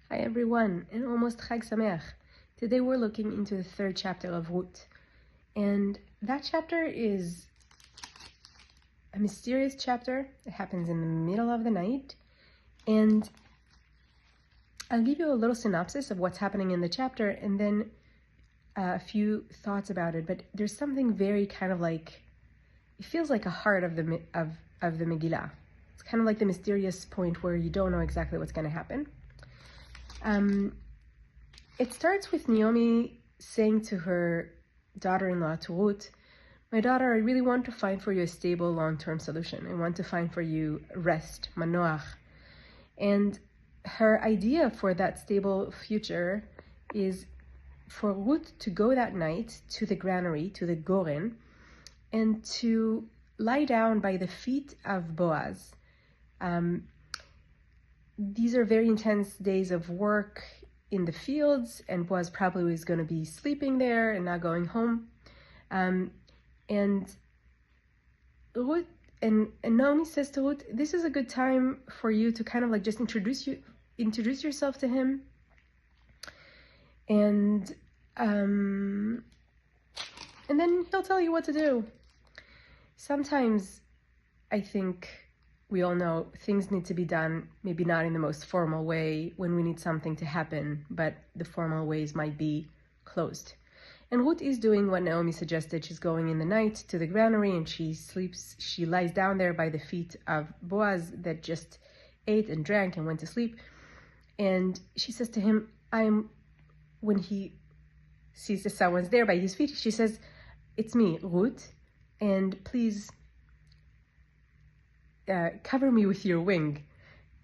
Hi everyone, and almost Chag Sameach. Today we're looking into the third chapter of Ruth. And that chapter is a mysterious chapter. It happens in the middle of the night. And I'll give you a little synopsis of what's happening in the chapter and then a few thoughts about it. But there's something very kind of like, it feels like a heart of the Megillah. It's kind of like the mysterious point where you don't know exactly what's going to happen. It starts with Naomi saying to her daughter-in-law, to Ruth, "My daughter, I really want to find for you a stable long-term solution. I want to find for you rest, manoach." And her idea for that stable future is for Ruth to go that night to the granary, to the goren, and to lie down by the feet of Boaz. These are very intense days of work in the fields, and Boaz probably was going to be sleeping there and not going home. And Ruth and Naomi says to Ruth, "This is a good time for you to kind of like just introduce yourself to him, and then he'll tell you what to do." Sometimes I think we all know things need to be done, maybe not in the most formal way when we need something to happen, but the formal ways might be closed. And Ruth is doing what Naomi suggested. She's going in the night to the granary and she lies down there by the feet of Boaz that just ate and drank and went to sleep. And she says to him, when he sees that someone's there by his feet, she says, "It's me, Ruth, and please cover me with your wing,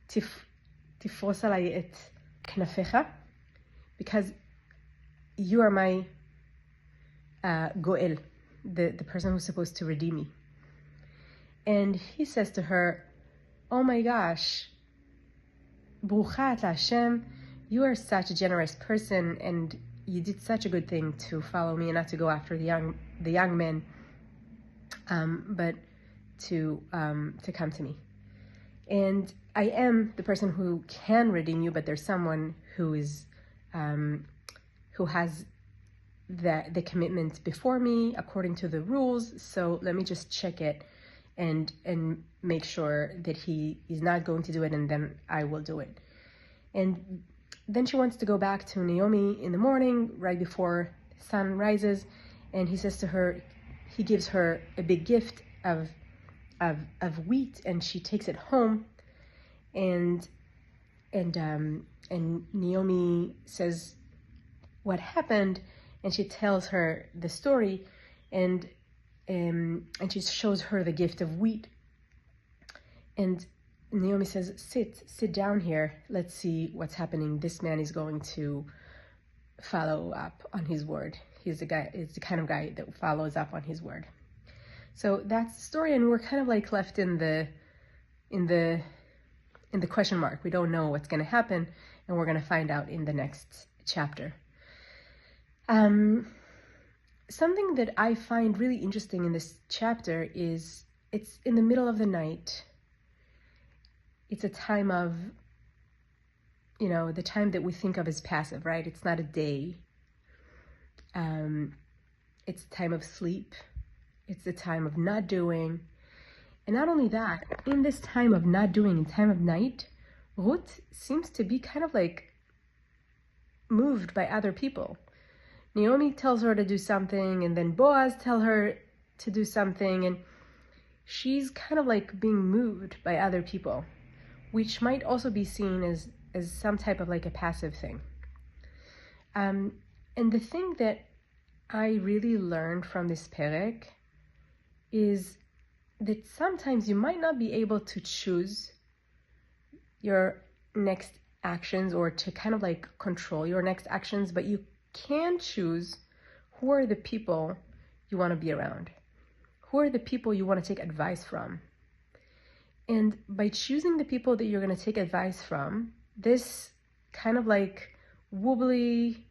tifros alai et knafecha, because you are my goel, the person who's supposed to redeem me." And he says to her, "Oh my gosh, brucha ata Hashem, you are such a generous person, and you did such a good thing to follow me and not to go after the young men, but to come to me. And I am the person who can redeem you, but there's someone who is who has the commitment before me according to the rules. So let me just check it and make sure that he is not going to do it, and then I will do it." And then she wants to go back to Naomi in the morning, right before the sun rises, and he says to her, he gives her a big gift of wheat, and she takes it home, and Naomi says what happened, and she tells her the story, and she shows her the gift of wheat, and Naomi says, sit down here, let's see what's happening. This man is going to follow up on his word. He's the kind of guy that follows up on his word. So that's the story, and we're kind of like left in the question mark. We don't know what's going to happen, and we're going to find out in the next chapter. Something that I find really interesting in this chapter is it's in the middle of the night. It's a time of, the time that we think of as passive, right? It's not a day. It's a time of sleep. It's a time of not doing. And not only that, in this time of not doing, in time of night, Ruth seems to be kind of like moved by other people. Naomi tells her to do something, and then Boaz tells her to do something, and she's kind of like being moved by other people, which might also be seen as some type of like a passive thing. And the thing that I really learned from this perek is that sometimes you might not be able to choose your next actions or to kind of like control your next actions, but you can choose who are the people you want to be around, who are the people you want to take advice from. And by choosing the people that you're going to take advice from, this kind of like wobbly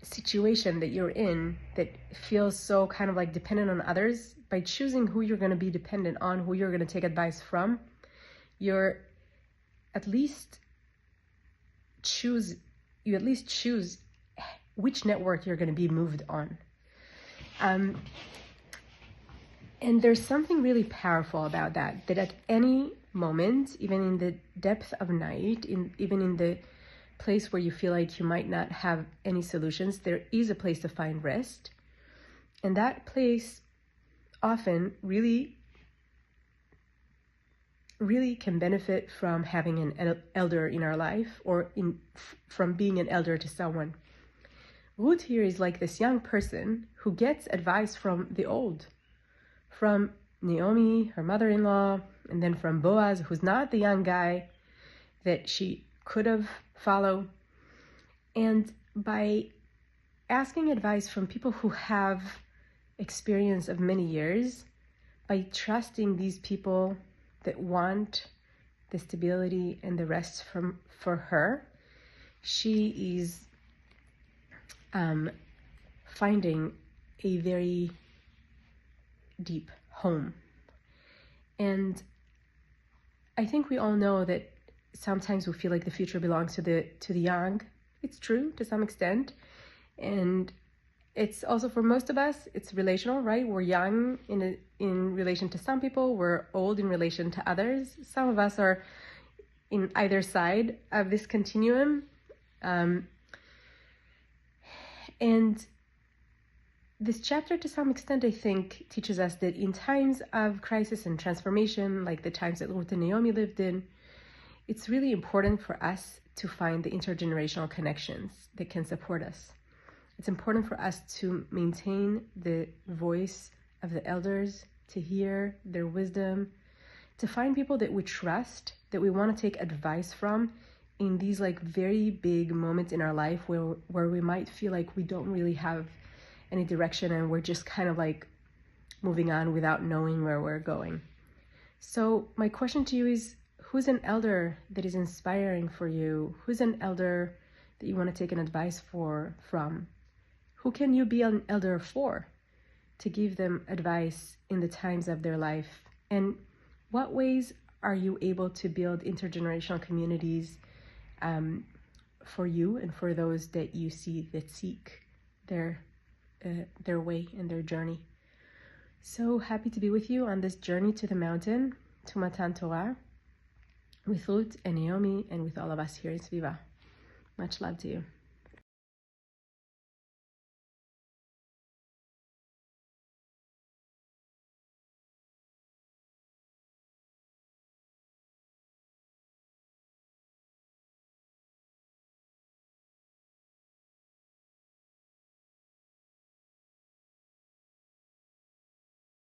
situation that you're in that feels so kind of like dependent on others, by choosing who you're going to be dependent on, who you're going to take advice from, you're at least choose which network you're going to be moved on. And there's something really powerful about that at any moment, even in the depth of night, even in the place where you feel like you might not have any solutions, there is a place to find rest. And that place often really can benefit from having an elder in our life, or from being an elder to someone. Ruth here is like this young person who gets advice from the old, from Naomi, her mother-in-law, and then from Boaz, who's not the young guy that she could have followed. And by asking advice from people who have experience of many years, by trusting these people that want the stability and the rest for her, she is finding a very deep home. And I think we all know that sometimes we feel like the future belongs to the young. It's true to some extent, and it's also, for most of us, it's relational, right? We're young in relation to some people, we're old in relation to others. Some of us are in either side of this continuum. And this chapter, to some extent, I think, teaches us that in times of crisis and transformation, like the times that Ruth and Naomi lived in, it's really important for us to find the intergenerational connections that can support us. It's important for us to maintain the voice of the elders, to hear their wisdom, to find people that we trust, that we want to take advice from in these like very big moments in our life where we might feel like we don't really have any direction and we're just kind of like moving on without knowing where we're going. So my question to you is, who's an elder that is inspiring for you? Who's an elder that you want to take an advice from? Who can you be an elder for, to give them advice in the times of their life? And what ways are you able to build intergenerational communities for you and for those that you see that seek their way and their journey? So happy to be with you on this journey to the mountain, to Matan Torah, with Ruth and Naomi, and with all of us here in SVIVAH. Much love to you.